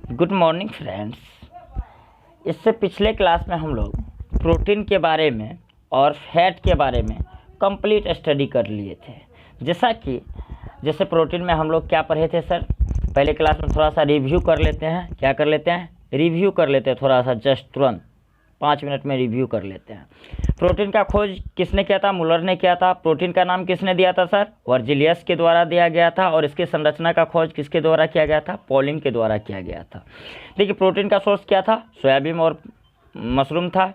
Good morning friends. इससे पिछले class में हम लोग प्रोटीन के बारे में और फैट के बारे में कंप्लीट स्टडी कर लिए थे। जैसे प्रोटीन में हम लोग क्या पढ़े थे सर, पहले क्लास में थोड़ा सा रिव्यू कर लेते हैं। क्या कर लेते हैं? रिव्यू कर लेते हैं थोड़ा सा, जस्ट तुरंत 5 मिनट में रिव्यू कर लेते हैं। प्रोटीन का खोज किसने किया था? मुलर ने किया था। प्रोटीन का नाम किसने दिया था सर? वर्जिलियस के द्वारा दिया गया था। और इसकी संरचना का खोज किसके द्वारा किया गया था? पॉलिन के द्वारा किया गया था। देखिए प्रोटीन का सोर्स क्या था? सोयाबीन और मशरूम था।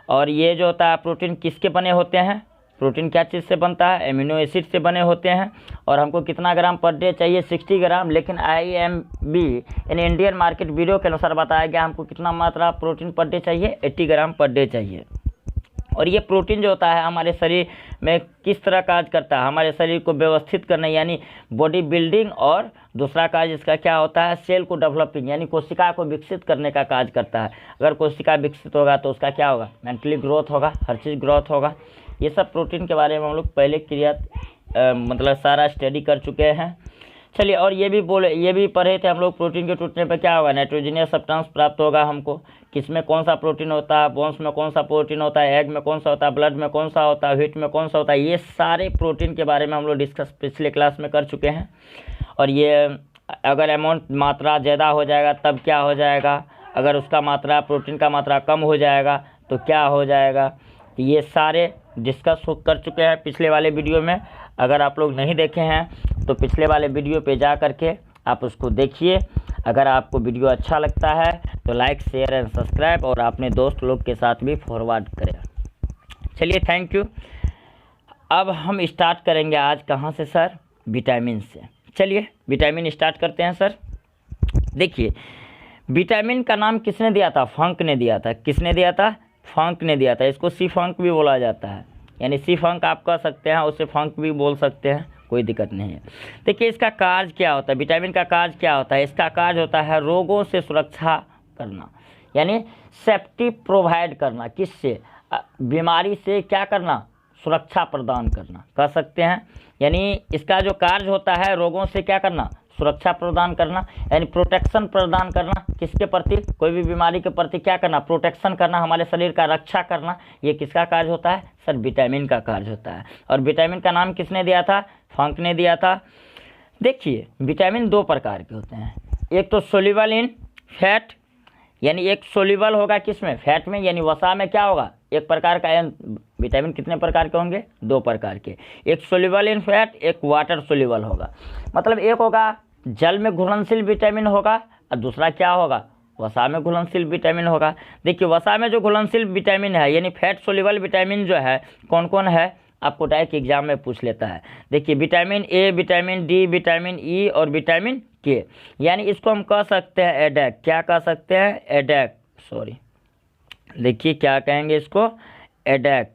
और ये जो होता है प्रोटीन किसके बने होते हैं? प्रोटीन क्या चीज़ से बनता है? एमिनो एसिड से बने होते हैं। और हमको कितना ग्राम पर डे चाहिए? 60 ग्राम। लेकिन IMB यानी इंडियन मार्केट ब्यूरो के अनुसार बताया गया हमको कितना मात्रा प्रोटीन पर डे चाहिए? 80 ग्राम पर डे चाहिए। और ये प्रोटीन जो होता है हमारे शरीर में किस तरह कार्य करता है? हमारे शरीर को व्यवस्थित करने यानी बॉडी बिल्डिंग, और दूसरा कार्य इसका क्या होता है? सेल को डेवलपिंग यानी कोशिका को विकसित करने का कार्य करता है। अगर कोशिका विकसित होगा तो उसका क्या होगा? मेंटली ग्रोथ होगा, हर चीज़ ग्रोथ होगा। ये सब प्रोटीन के बारे में हम लोग पहले मतलब सारा स्टडी कर चुके हैं। चलिए, और ये भी पढ़े थे हम लोग, प्रोटीन के टूटने पर क्या होगा? नाइट्रोजनियस सब्सटेंस प्राप्त होगा हमको। किसमें कौन सा प्रोटीन होता है? बोन्स में कौन सा प्रोटीन होता है? एग में कौन सा होता है? ब्लड में कौन सा होता है? व्हीट में कौन सा होता है? ये सारे प्रोटीन के बारे में हम लोग डिस्कस पिछले क्लास में कर चुके हैं। और ये अगर अमाउंट मात्रा ज़्यादा हो जाएगा तब क्या हो जाएगा? अगर उसका मात्रा प्रोटीन का मात्रा कम हो जाएगा तो क्या हो जाएगा? तो ये सारे डिस्कस कर चुके हैं पिछले वाले वीडियो में। अगर आप लोग नहीं देखे हैं तो पिछले वाले वीडियो पे जा करके आप उसको देखिए। अगर आपको वीडियो अच्छा लगता है तो लाइक, शेयर एंड सब्सक्राइब, और अपने दोस्त लोग के साथ भी फॉरवर्ड करें। चलिए, थैंक यू। अब हम स्टार्ट करेंगे आज कहाँ से सर? विटामिन से। चलिए विटामिन स्टार्ट करते हैं सर। देखिए, विटामिन का नाम किसने दिया था? फंक ने दिया था। किसने दिया था? फंक ने दिया था। इसको सी फंक भी बोला जाता है, यानी सी फंक आप कह सकते हैं, उसे फंक भी बोल सकते हैं, कोई दिक्कत नहीं है। देखिए इसका कार्य क्या होता है? विटामिन का कार्य क्या होता है? इसका कार्य होता है रोगों से सुरक्षा करना, यानी सेफ्टी प्रोवाइड करना। किससे? बीमारी से क्या करना? सुरक्षा प्रदान करना, कह सकते हैं। यानी इसका जो कार्य होता है रोगों से क्या करना? सुरक्षा प्रदान करना, यानी प्रोटेक्शन प्रदान करना। किसके प्रति? कोई भी बीमारी के प्रति क्या करना? प्रोटेक्शन करना, हमारे शरीर का रक्षा करना। ये किसका कार्य होता है सर? विटामिन का कार्य होता है। और विटामिन का नाम किसने दिया था? फंक ने दिया था। देखिए विटामिन 2 प्रकार के होते हैं। एक तो सोल्यूबल इन फैट, यानी एक सोल्यूबल होगा किसमें? फैट में, यानी वसा में क्या होगा? एक प्रकार का। विटामिन कितने प्रकार के होंगे? 2 प्रकार के। एक सोल्यूबल इन फैट, एक वाटर सोल्यूबल होगा। मतलब एक होगा जल में घुलनशील विटामिन होगा, और दूसरा क्या होगा? वसा में घुलनशील विटामिन होगा। देखिए वसा में जो घुलनशील विटामिन है, यानी फैट सोल्यूबल विटामिन जो है, कौन कौन है? आपको डायरेक्ट एग्जाम में पूछ लेता है। देखिए vitamin A, vitamin D, vitamin ई और विटामिन के, यानी इसको हम कह सकते हैं एडेक। क्या कह सकते हैं? एडेक। सॉरी, देखिए क्या कहेंगे इसको? एडेक।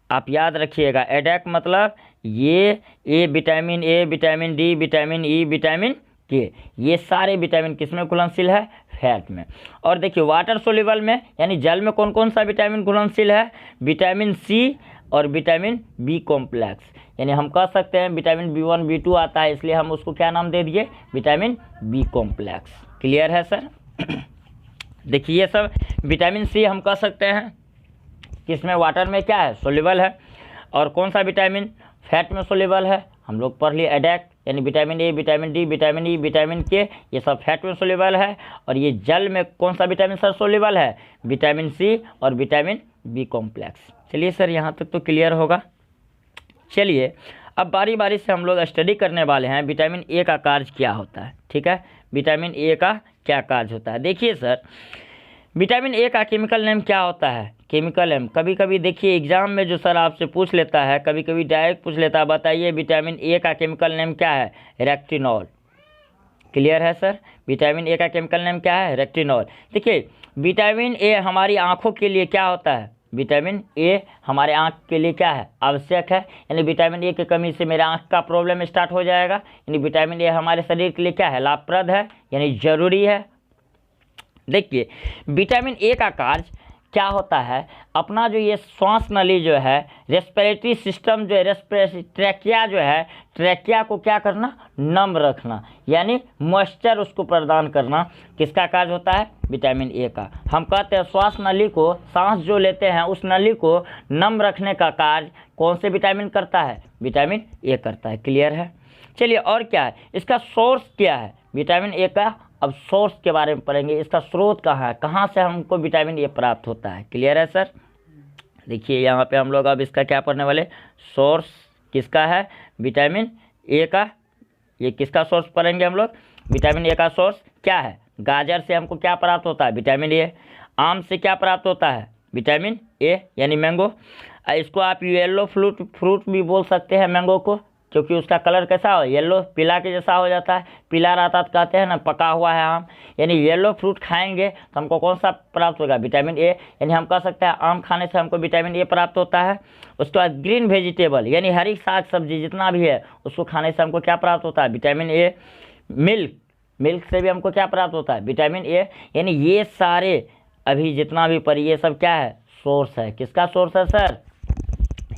आप याद रखिएगा, एडेक मतलब ये vitamin A, vitamin D, vitamin E, vitamin के, ये सारे विटामिन किस में घुलनशील है? फैट में। और देखिए वाटर सोल्यूबल में, यानी जल में कौन कौन सा विटामिन घुलनशील है? विटामिन सी और विटामिन बी कॉम्प्लेक्स, यानी हम कह सकते हैं विटामिन B1, B2 आता है, इसलिए हम उसको क्या नाम दे दिए? Vitamin B complex. क्लियर है सर? देखिए ये सब विटामिन सी हम कह सकते हैं किसमें? वाटर में क्या है? सोल्यूबल है। और कौन सा विटामिन फैट में सोल्यूबल है? हम लोग पढ़ लिए एडेक्ट, यानी vitamin A, vitamin D, vitamin E, vitamin के, ये सब फैट में सोल्यूबल है। और ये जल में कौन सा विटामिन सर सोल्यूबल है? विटामिन सी और विटामिन बी कॉम्प्लेक्स। चलिए सर, यहाँ तक तो क्लियर होगा। चलिए अब बारी बारी से हम लोग स्टडी करने वाले हैं विटामिन ए का कार्य क्या होता है। ठीक है, विटामिन ए का क्या कार्य होता है? देखिए सर, विटामिन ए का केमिकल नेम क्या होता है? केमिकल नेम कभी कभी देखिए एग्जाम में जो सर आपसे पूछ लेता है, कभी कभी डायरेक्ट पूछ लेता है, बताइए विटामिन ए का केमिकल नेम क्या है? रेक्टिनॉल। क्लियर है सर? विटामिन ए का केमिकल नेम क्या है? रेक्टिनॉल। देखिए विटामिन ए हमारी आँखों के लिए क्या होता है? विटामिन ए हमारे आँख के लिए क्या है? आवश्यक है। यानी विटामिन ए की कमी से मेरे आँख का प्रॉब्लम स्टार्ट हो जाएगा। यानी विटामिन ए हमारे शरीर के लिए क्या है? लाभप्रद है, यानी जरूरी है। देखिए विटामिन ए का कार्य क्या होता है, अपना जो ये श्वास नली जो है, रेस्पिरेटरी सिस्टम जो है, रेस्पिरेटरी ट्रैकिया जो है, ट्रैकिया को क्या करना, नम रखना, यानी मॉइस्चर उसको प्रदान करना, किसका कार्य होता है, विटामिन ए का। हम कहते हैं श्वास नली को, सांस जो लेते हैं उस नली को नम रखने का कार्य कौन से विटामिन करता है, विटामिन ए करता है। क्लियर है। चलिए और क्या है, इसका सोर्स क्या है विटामिन ए का, अब सोर्स के बारे में पढ़ेंगे, इसका स्रोत कहाँ है, कहाँ से हमको विटामिन ए प्राप्त होता है। क्लियर है सर। देखिए यहाँ पे हम लोग अब इसका क्या पढ़ने वाले, सोर्स किसका है, विटामिन ए का। ये किसका सोर्स पढ़ेंगे हम लोग, विटामिन ए का सोर्स क्या है। गाजर से हमको क्या प्राप्त होता है, विटामिन ए। आम से क्या प्राप्त होता है, विटामिन ए यानी मैंगो। इसको आप येलो फ्रूट भी बोल सकते हैं मैंगो को, क्योंकि उसका कलर कैसा हो, येलो, पीला के जैसा हो जाता है, पीला रहता तो कहते हैं ना पका हुआ है आम। यानी येलो फ्रूट खाएंगे तो हमको कौन सा प्राप्त होगा, विटामिन ए। यानी हम कह सकते हैं आम खाने से हमको विटामिन ए प्राप्त होता है। उसके बाद ग्रीन वेजिटेबल यानी हरी साग सब्जी जितना भी है उसको खाने से हमको क्या प्राप्त होता है, विटामिन ए। मिल्क से भी हमको क्या प्राप्त होता है, विटामिन ए। यानी ये सारे अभी जितना भी पढ़ी ये सब क्या है, सोर्स है। किसका सोर्स है सर,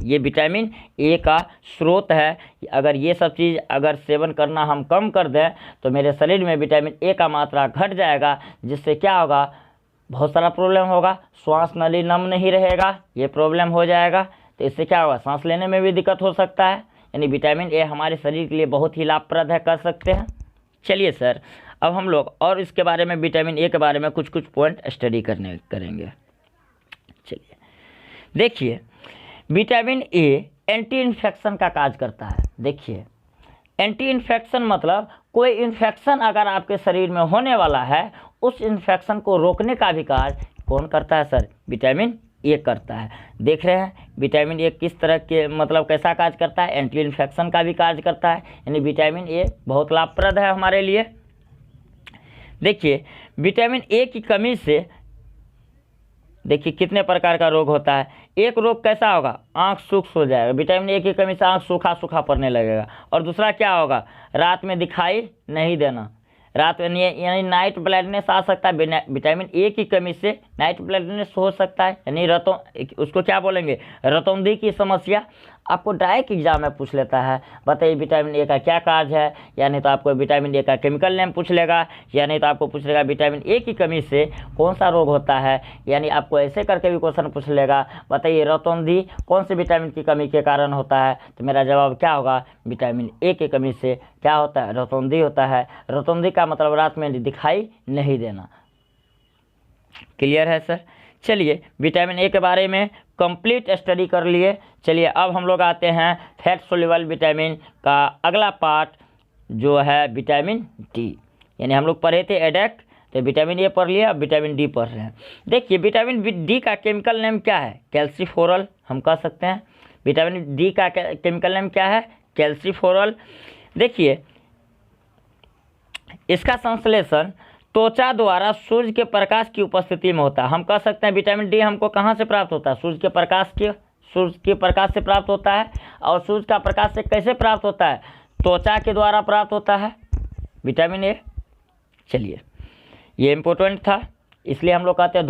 ये विटामिन ए का स्रोत है। अगर ये सब चीज़ अगर सेवन करना हम कम कर दें तो मेरे शरीर में विटामिन ए का मात्रा घट जाएगा, जिससे क्या होगा, बहुत सारा प्रॉब्लम होगा। श्वास नली नम नहीं रहेगा, ये प्रॉब्लम हो जाएगा। तो इससे क्या होगा, सांस लेने में भी दिक्कत हो सकता है। यानी विटामिन ए हमारे शरीर के लिए बहुत ही लाभप्रद है, कर सकते हैं। चलिए सर, अब हम लोग और इसके बारे में, विटामिन ए के बारे में कुछ पॉइंट स्टडी करेंगे। चलिए देखिए, विटामिन ए एंटी इन्फेक्शन का कार्य करता है। देखिए एंटी इन्फेक्शन मतलब कोई इन्फेक्शन अगर आपके शरीर में होने वाला है, उस इन्फेक्शन को रोकने का भी कार्य कौन करता है सर, विटामिन ए करता है। देख रहे हैं विटामिन ए किस तरह के मतलब कैसा कार्य करता है, एंटी इन्फेक्शन का भी कार्य करता है। यानी विटामिन ए बहुत लाभप्रद है हमारे लिए। देखिए विटामिन ए की कमी से देखिए कितने प्रकार का रोग होता है। एक रोग कैसा होगा, आँख सूख हो जाएगा, विटामिन ए की कमी से आँख सूखा पड़ने लगेगा। और दूसरा क्या होगा, रात में दिखाई नहीं देना, रात में यानी नाइट ब्लाइंडनेस आ सकता है। विटामिन ए की कमी से नाइट ब्लाइंडनेस हो सकता है, यानी उसको क्या बोलेंगे, रतौंधी की समस्या। आपको डायरेक्ट एग्जाम में पूछ लेता है, बताइए विटामिन ए का क्या कार्य है, यानी तो आपको विटामिन ए का केमिकल नेम पूछ लेगा, यानी तो आपको पूछ लेगा विटामिन ए की कमी से कौन सा रोग होता है। यानी आपको ऐसे करके भी क्वेश्चन पूछ लेगा, बताइए रतौंधी कौन से विटामिन की कमी के कारण होता है। तो मेरा जवाब क्या होगा, विटामिन ए की कमी से क्या होता है, रतौंधी होता है। रतौंधी का मतलब रात में दिखाई नहीं देना। क्लियर है सर। चलिए विटामिन ए के बारे में कंप्लीट स्टडी कर लिए। चलिए अब हम लोग आते हैं फैट सोल्यूबल विटामिन का अगला पार्ट, जो है विटामिन डी। यानी हम लोग पढ़े थे एडेक्ट, तो विटामिन ए पढ़ लिया, अब विटामिन डी पढ़ रहे हैं। देखिए विटामिन डी का केमिकल नेम क्या है, कैल्सीफोरल हम कह सकते हैं। विटामिन डी का केमिकल नेम क्या है, कैल्सीफोरल। देखिए इसका संश्लेषण त्वचा द्वारा सूर्य के प्रकाश की उपस्थिति में होता है। हम कह सकते हैं विटामिन डी हमको कहाँ से प्राप्त होता है, सूर्य के प्रकाश से प्राप्त होता है। और सूर्य का प्रकाश से कैसे प्राप्त होता है, त्वचा के द्वारा प्राप्त होता है विटामिन ए। चलिए ये इम्पोर्टेंट था, इसलिए हम लोग कहते हैं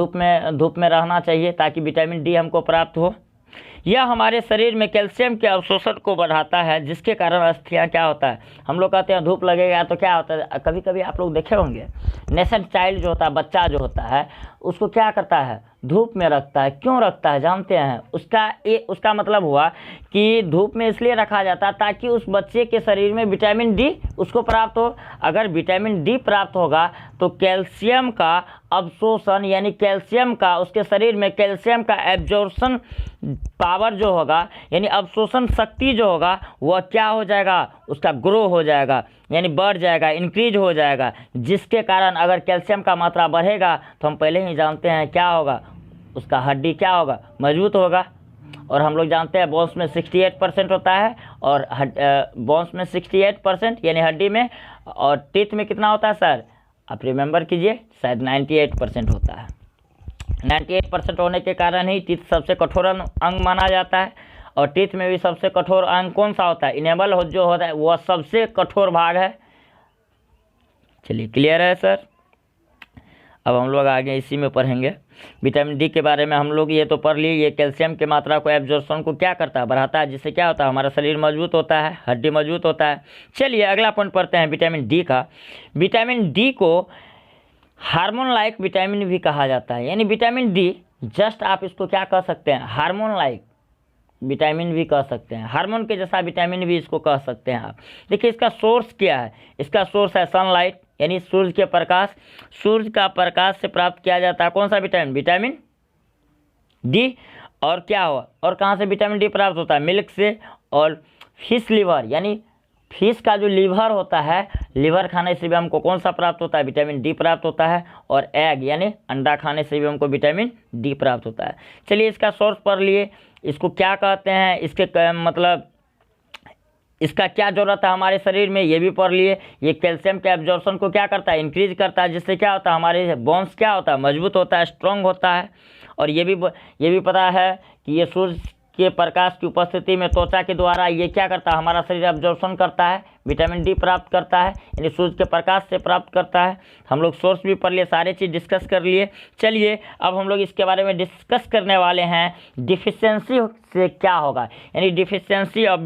धूप में रहना चाहिए ताकि विटामिन डी हमको प्राप्त हो। यह हमारे शरीर में कैल्शियम के अवशोषण को बढ़ाता है, जिसके कारण अस्थियाँ क्या होता है, हम लोग कहते हैं धूप लगेगा तो क्या होता है। कभी कभी आप लोग देखे होंगे नेसेंट चाइल्ड जो होता है, बच्चा जो होता है, उसको क्या करता है, धूप में रखता है। क्यों रखता है जानते हैं, उसका मतलब हुआ कि धूप में इसलिए रखा जाता है ताकि उस बच्चे के शरीर में विटामिन डी उसको प्राप्त हो। अगर विटामिन डी प्राप्त होगा तो कैल्शियम का अवशोषण, यानी कैल्शियम का उसके शरीर में कैल्शियम का एब्जॉर्प्शन पावर जो होगा, यानी अवशोषण शक्ति जो होगा, वह क्या हो जाएगा, उसका ग्रो हो जाएगा, यानी बढ़ जाएगा, इंक्रीज हो जाएगा। जिसके कारण अगर कैल्शियम का मात्रा बढ़ेगा तो हम पहले ही जानते हैं क्या होगा, उसका हड्डी क्या होगा, मजबूत होगा। और हम लोग जानते हैं बोन्स में 68% होता है, और बोन्स में 68% यानी हड्डी में, और टीथ में कितना होता है सर, आप रिमेंबर कीजिए, शायद 98% होता है। 98% होने के कारण ही टीथ सबसे कठोर अंग माना जाता है। और टीथ में भी सबसे कठोर अंग कौन सा होता है, इनेबल जो होता है वह सबसे कठोर भाग है। चलिए क्लियर है सर। अब हम लोग आगे इसी में पढ़ेंगे। विटामिन डी के बारे में हम लोग ये तो पढ़ लिए, ये कैल्शियम की मात्रा को एब्जॉर्प्शन को क्या करता है, बढ़ाता है, जिससे क्या होता है, हमारा शरीर मजबूत होता है, हड्डी मजबूत होता है। चलिए अगला पॉइंट पढ़ते हैं विटामिन डी का। विटामिन डी को हार्मोन लाइक विटामिन भी कहा जाता है, यानी विटामिन डी जस्ट आप इसको क्या कह सकते हैं, हार्मोन लाइक विटामिन भी कह सकते हैं, हार्मोन के जैसा विटामिन भी इसको कह सकते हैं आप। देखिए इसका सोर्स क्या है, इसका सोर्स है सनलाइट, यानी सूर्य के प्रकाश, सूर्य का प्रकाश से प्राप्त किया जाता है कौन सा विटामिन, विटामिन डी। और क्या हुआ, और कहाँ से विटामिन डी प्राप्त होता है, मिल्क से, और फिश लीवर, यानी फिश का जो लीवर होता है, लीवर खाने से भी हमको कौन सा प्राप्त होता है, विटामिन डी प्राप्त होता है। और एग यानी अंडा खाने से भी हमको विटामिन डी प्राप्त होता है। चलिए इसका सोर्स पढ़ लिए, इसको क्या कहते हैं, इसके मतलब इसका क्या ज़रूरत है हमारे शरीर में, ये भी पढ़ लिए। ये कैल्शियम के एब्जॉर्प्शन को क्या करता है, इंक्रीज करता है, जिससे क्या होता है, हमारे बोन्स क्या होता है, मजबूत होता है, स्ट्रॉन्ग होता है। और ये भी पता है कि ये सूर्य के प्रकाश की उपस्थिति में त्वचा के द्वारा ये क्या करता है, हमारा शरीर एब्जॉर्प्शन करता है, विटामिन डी प्राप्त करता है, यानी सूर्य के प्रकाश से प्राप्त करता है। हम लोग सोर्स भी पढ़ लिए, सारे चीज़ डिस्कस कर लिए। चलिए अब हम लोग इसके बारे में डिस्कस करने वाले हैं, डिफिशियंसी से क्या होगा, यानी डिफिशियंसी ऑफ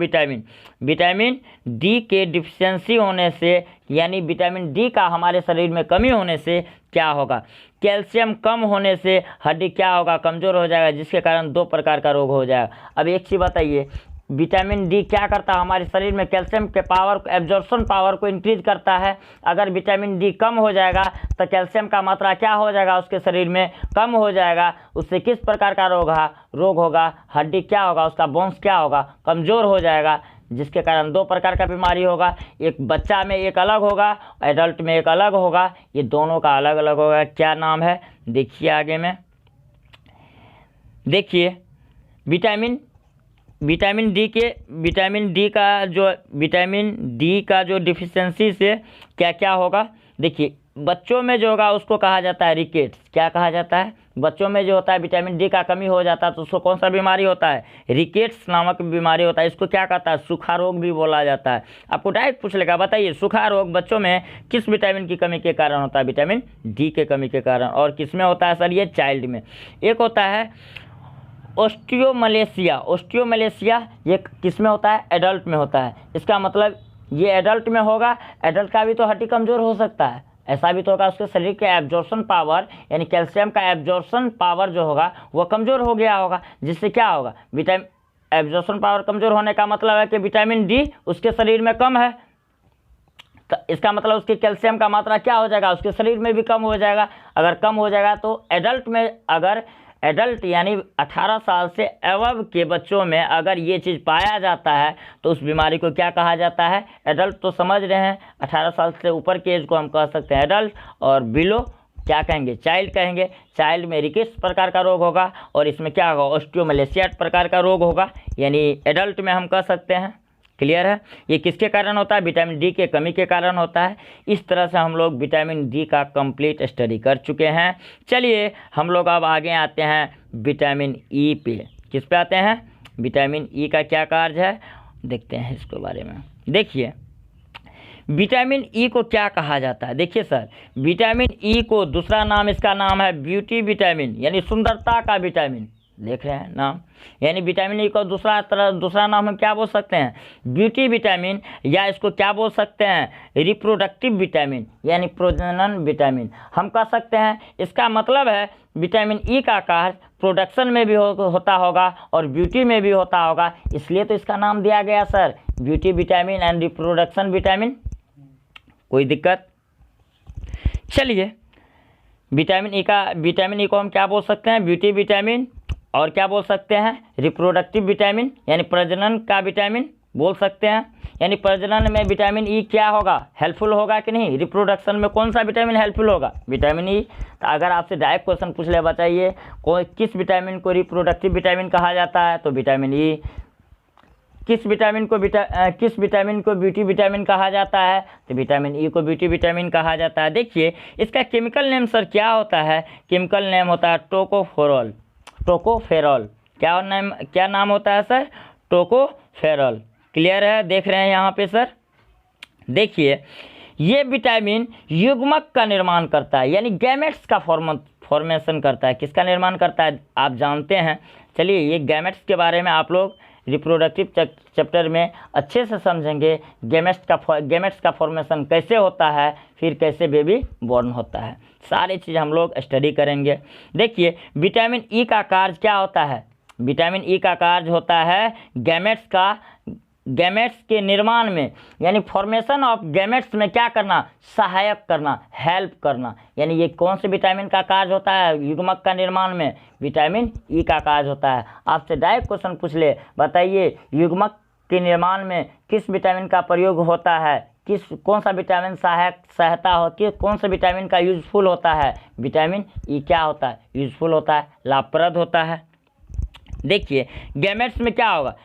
विटामिन डी के डिफिशियंसी होने से, यानी विटामिन डी का हमारे शरीर में कमी होने से क्या होगा। कैल्शियम कम होने से हड्डी क्या होगा, कमज़ोर हो जाएगा, जिसके कारण 2 प्रकार का रोग हो जाएगा। अब एक चीज़ बताइए, विटामिन डी क्या करता है हमारे शरीर में, कैल्शियम के पावर, एब्जॉर्प्शन पावर को इंक्रीज करता है। अगर विटामिन डी कम हो जाएगा तो कैल्शियम का मात्रा क्या हो जाएगा, उसके शरीर में कम हो जाएगा। उससे किस प्रकार का रोग होगा, हड्डी क्या होगा, उसका बोन्स क्या होगा, कमज़ोर हो जाएगा, जिसके कारण 2 प्रकार का बीमारी होगा। एक बच्चा में एक अलग होगा, एडल्ट में एक अलग होगा, ये दोनों का अलग अलग होगा। क्या नाम है, देखिए आगे में देखिए, विटामिन डी का जो डिफिशियंसी से क्या क्या होगा। देखिए बच्चों में जो होगा उसको कहा जाता है रिकेट्स। क्या कहा जाता है, बच्चों में जो होता है विटामिन डी का कमी हो जाता है तो उसको कौन सा बीमारी होता है, रिकेट्स नामक बीमारी होता है। इसको क्या कहता है, सूखा रोग भी बोला जाता है। आपको डायरेक्ट पूछ लेगा, बताइए सूखा रोग बच्चों में किस विटामिन की कमी के कारण होता है, विटामिन डी के कमी के कारण। और किस में होता है सर, ये चाइल्ड में। एक होता है ओस्टियोमलेशिया, ये किस में होता है, एडल्ट में होता है। इसका मतलब ये एडल्ट में होगा, एडल्ट का भी तो हड्डी कमज़ोर हो सकता है, ऐसा भी तो होगा, उसके शरीर के एब्जॉर्प्शन पावर, यानी कैल्शियम का एब्जॉर्प्शन पावर जो होगा वो कमज़ोर हो गया होगा, जिससे क्या होगा, एब्जॉर्प्शन पावर कमज़ोर होने का मतलब है कि विटामिन डी उसके शरीर में कम है, तो इसका मतलब उसके कैल्शियम का मात्रा क्या हो जाएगा, उसके शरीर में भी कम हो जाएगा। अगर कम हो जाएगा तो एडल्ट में, अगर एडल्ट यानी 18 साल से एवब के बच्चों में अगर ये चीज़ पाया जाता है तो उस बीमारी को क्या कहा जाता है, एडल्ट तो समझ रहे हैं, 18 साल से ऊपर के एज को हम कह सकते हैं एडल्ट, और बिलो क्या कहेंगे, चाइल्ड कहेंगे। चाइल्ड में रिकेट्स प्रकार का रोग होगा, और इसमें क्या होगा, ओस्टियोमलेशिया प्रकार का रोग होगा, यानी एडल्ट में हम कह सकते हैं। क्लियर है, ये किसके कारण होता है, विटामिन डी के कमी के कारण होता है। इस तरह से हम लोग विटामिन डी का कंप्लीट स्टडी कर चुके हैं। चलिए हम लोग अब आगे आते हैं विटामिन ई पे। किस पे आते हैं, विटामिन ई का क्या कार्य है, देखते हैं इसके बारे में। देखिए विटामिन ई को क्या कहा जाता है, देखिए सर, विटामिन ई को दूसरा नाम, इसका नाम है ब्यूटी विटामिन, यानी सुंदरता का विटामिन। देख रहे हैं नाम, यानी विटामिन ई को दूसरा नाम हम क्या बोल सकते हैं, ब्यूटी विटामिन, या इसको क्या बोल सकते हैं, रिप्रोडक्टिव विटामिन, यानी प्रजनन विटामिन हम कह सकते हैं। इसका मतलब है विटामिन ई का कार्य प्रोडक्शन में भी होता होगा और ब्यूटी में भी होता होगा, इसलिए तो इसका नाम दिया गया sir beauty vitamin and reproduction vitamin. कोई दिक्कत, चलिए विटामिन ई को हम क्या बोल सकते हैं, ब्यूटी विटामिन, और क्या बोल सकते हैं, रिप्रोडक्टिव विटामिन, यानी प्रजनन का विटामिन बोल सकते हैं। यानी प्रजनन में विटामिन ई क्या होगा, हेल्पफुल होगा कि नहीं, रिप्रोडक्शन में कौन सा विटामिन हेल्पफुल होगा, विटामिन ई। तो अगर आपसे डायरेक्ट क्वेश्चन पूछ ले, बताइए किस विटामिन को रिप्रोडक्टिव विटामिन कहा जाता है, तो विटामिन ई। किस विटामिन को ब्यूटी विटामिन कहा जाता है, तो विटामिन ई को ब्यूटी विटामिन कहा जाता है। देखिए इसका केमिकल नेम सर क्या होता है, केमिकल नेम होता है टोकोफेरॉल। क्या नाम होता है सर, टोकोफेरॉल। क्लियर है, देख रहे हैं यहाँ पे सर। देखिए ये विटामिन युग्मक का निर्माण करता है, यानी गैमेट्स का फॉर्मेशन करता है। किसका निर्माण करता है आप जानते हैं। चलिए ये गैमेट्स के बारे में आप लोग रिप्रोडक्टिव चैप्टर में अच्छे से समझेंगे। गैमेट्स का फॉर्मेशन कैसे होता है, फिर कैसे बेबी बॉर्न होता है, सारी चीज़ हम लोग स्टडी करेंगे। देखिए विटामिन ई का कार्य क्या होता है। विटामिन ई का कार्य होता है गैमेट्स के निर्माण में, यानी फॉर्मेशन ऑफ गैमेट्स में क्या करना, सहायक करना, हेल्प करना। यानी ये कौन से विटामिन का कार्य होता है युग्मक का निर्माण में, विटामिन ई का कार्य होता है। आपसे डायरेक्ट क्वेश्चन पूछ ले, बताइए युग्मक के निर्माण में किस विटामिन का प्रयोग होता है, कौन सा विटामिन सहायता हो, कि कौन सा विटामिन का यूजफुल होता है। विटामिन ई क्या होता है, यूजफुल होता है, लाभप्रद होता है। देखिए गैमेट्स में क्या होगा,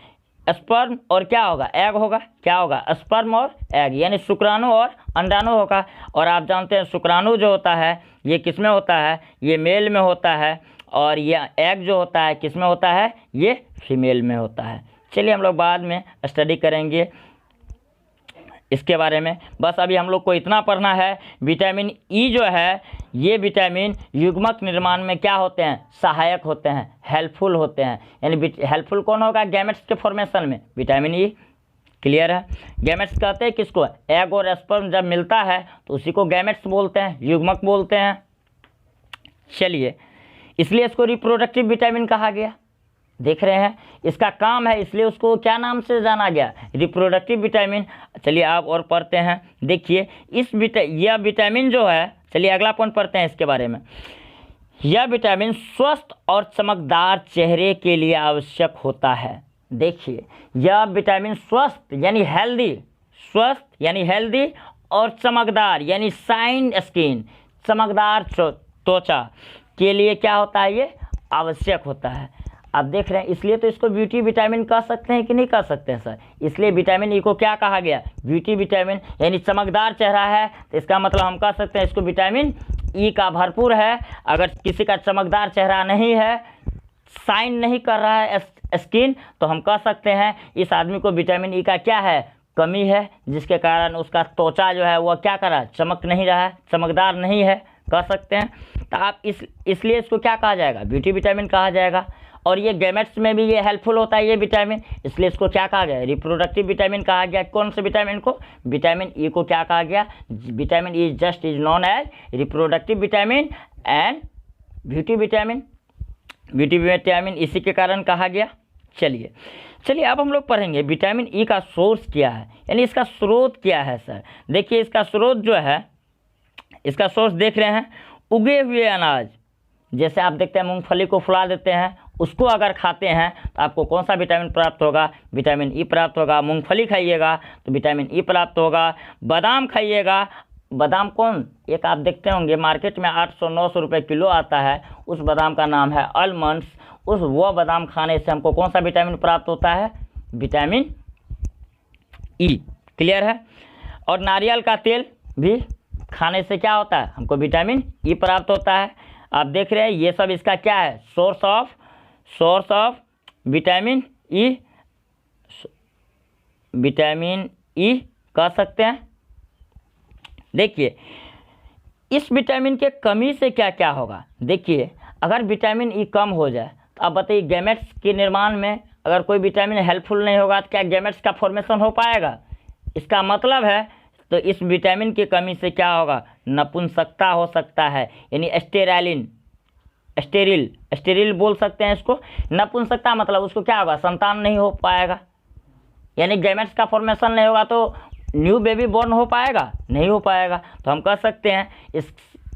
स्पर्म और क्या होगा, एग होगा। क्या होगा, स्पर्म और एग, यानी शुक्राणु और अंडाणु होगा। और आप जानते हैं शुक्राणु जो होता है ये किस में होता है, ये मेल में होता है, और ये एग जो होता है किस में होता है, ये फीमेल में होता है। चलिए हम लोग बाद में स्टडी करेंगे इसके बारे में। बस अभी हम लोग को इतना पढ़ना है, विटामिन ई जो है ये विटामिन युग्मक निर्माण में क्या होते हैं, सहायक होते हैं, हेल्पफुल होते हैं। यानी हेल्पफुल कौन होगा, गैमेट्स के फॉर्मेशन में विटामिन ई। क्लियर है। गैमेट्स कहते हैं किसको, एग और स्पर्म जब मिलता है तो उसी को गैमेट्स बोलते हैं, युग्मक बोलते हैं। चलिए इसलिए इसको रिप्रोडक्टिव विटामिन कहा गया। देख रहे हैं इसका काम है, इसलिए उसको क्या नाम से जाना गया, रिप्रोडक्टिव विटामिन। चलिए आप और पढ़ते हैं। देखिए यह विटामिन जो है, चलिए अगला पॉइंट पढ़ते हैं इसके बारे में। यह विटामिन स्वस्थ और चमकदार चेहरे के लिए आवश्यक होता है। देखिए यह विटामिन स्वस्थ यानी हेल्दी और चमकदार यानी शाइन स्किन, चमकदार त्वचा के लिए क्या होता है, ये आवश्यक होता है। आप देख रहे हैं इसलिए तो इसको ब्यूटी विटामिन कह सकते हैं कि नहीं कह सकते हैं सर। इसलिए विटामिन ई को क्या कहा गया, ब्यूटी विटामिन। यानी चमकदार चेहरा है तो इसका मतलब हम कह सकते हैं इसको विटामिन ई का भरपूर है। अगर किसी का चमकदार चेहरा नहीं है, शाइन नहीं कर रहा है स्किन, तो हम कह सकते हैं इस आदमी को विटामिन ई का क्या है, कमी है, जिसके कारण उसका त्वचा जो है वह क्या कर रहा है, चमक नहीं रहा है, चमकदार नहीं है, कह सकते हैं। तो आप इसलिए इसको क्या कहा जाएगा, ब्यूटी विटामिन कहा जाएगा। और ये गैमेट्स में भी ये हेल्पफुल होता है ये विटामिन, इसलिए इसको क्या कहा गया, रिप्रोडक्टिव विटामिन कहा गया। कौन से विटामिन को, विटामिन ई को क्या कहा गया, vitamin E just is non age reproductive vitamin and beauty vitamin. Beauty vitamin इसी के कारण कहा गया। चलिए अब हम लोग पढ़ेंगे विटामिन ई का सोर्स क्या है, यानी इसका स्रोत क्या है सर। देखिए इसका स्रोत जो है, इसका सोर्स देख रहे हैं, उगे हुए अनाज। जैसे आप देखते हैं मूंगफली को फुला देते हैं, उसको अगर खाते हैं तो आपको कौन सा विटामिन प्राप्त होगा, विटामिन ई प्राप्त होगा। मूंगफली खाइएगा तो विटामिन ई प्राप्त होगा। बादाम खाइएगा, बादाम कौन, एक आप देखते होंगे मार्केट में 800-900 रुपये किलो आता है, उस बादाम का नाम है आलमंड्स। वह बादाम खाने से हमको कौन सा विटामिन प्राप्त होता है, विटामिन ई। क्लियर है। और नारियल का तेल भी खाने से क्या होता है, हमको विटामिन ई प्राप्त होता है। आप देख रहे हैं ये सब इसका क्या है, सोर्स ऑफ विटामिन ई कह सकते हैं। देखिए इस विटामिन के कमी से क्या क्या होगा। देखिए अगर विटामिन ई कम हो जाए तो आप बताइए गैमेट्स के निर्माण में अगर कोई विटामिन हेल्पफुल नहीं होगा तो क्या गैमेट्स का फॉर्मेशन हो पाएगा। इसका मतलब है तो इस विटामिन की कमी से क्या होगा, नपुंसकता हो सकता है, यानी स्टेरिल बोल सकते हैं इसको। नपुंसकता मतलब उसको क्या होगा, संतान नहीं हो पाएगा। यानी गैमेट्स का फॉर्मेशन नहीं होगा तो न्यू बेबी बॉर्न हो पाएगा, नहीं हो पाएगा। तो हम कह सकते हैं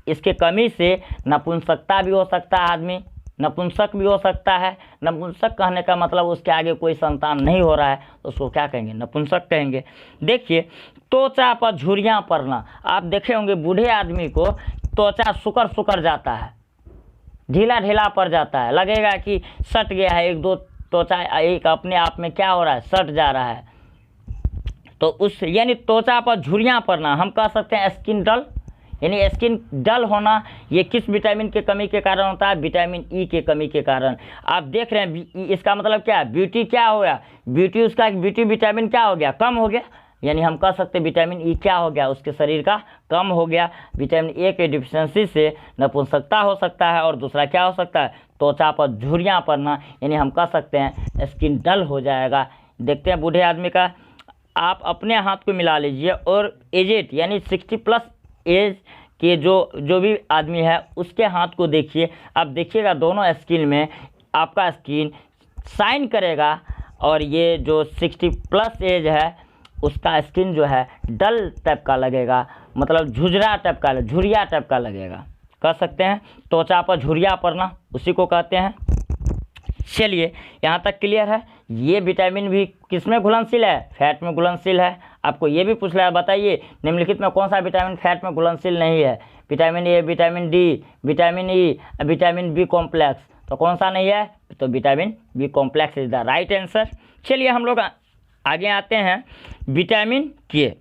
इसके कमी से नपुंसकता भी हो सकता है, आदमी नपुंसक भी हो सकता है। नपुंसक कहने का मतलब उसके आगे कोई संतान नहीं हो रहा है तो उसको क्या कहेंगे, नपुंसक कहेंगे। देखिए त्वचा पर झुर्रियाँ पड़ना, आप देखे होंगे बूढ़े आदमी को त्वचा सुकर जाता है, ढीला पड़ जाता है, लगेगा कि सट गया है, एक दो त्वचा एक अपने आप में क्या हो रहा है, सट जा रहा है। तो उस यानी त्वचा पर झुर्रियाँ पड़ना, हम कह सकते हैं स्किन डल। यानी स्किन डल होना ये किस विटामिन के कमी के कारण होता है, विटामिन ई के कमी के कारण। आप देख रहे हैं इसका मतलब क्या है, ब्यूटी क्या हो गया, ब्यूटी उसका ब्यूटी विटामिन क्या हो गया, कम हो गया। यानी हम कह सकते हैं विटामिन ई क्या हो गया, उसके शरीर का कम हो गया। विटामिन ए के डिफिशियंसी से नपुंसकता हो सकता है, और दूसरा क्या हो सकता है, त्वचा पर झुर्रियाँ पड़ना, यानी हम कह सकते हैं स्किन डल हो जाएगा। देखते हैं बूढ़े आदमी का, आप अपने हाथ को मिला लीजिए और एजेड यानी 60+ एज के जो भी आदमी है उसके हाथ को देखिए, आप देखिएगा दोनों स्किन में आपका स्किन शाइन करेगा, और ये जो 60+ एज है उसका स्किन जो है डल टाइप का लगेगा, मतलब झुर्रा टाइप का, झुर्रिया टाइप का लगेगा, कह सकते हैं त्वचा पर झुर्रिया पड़ना, उसी को कहते हैं। चलिए यहाँ तक क्लियर है। ये विटामिन भी किस में घुलनशील है, फैट में घुलनशील है। आपको ये भी पूछ रहा है, बताइए निम्नलिखित में कौन सा विटामिन फैट में घुलनशील नहीं है, vitamin A, vitamin D, vitamin E, vitamin B complex, तो कौन सा नहीं है, तो vitamin B complex is the right answer. चलिए हम लोग आगे आते हैं, विटामिन के।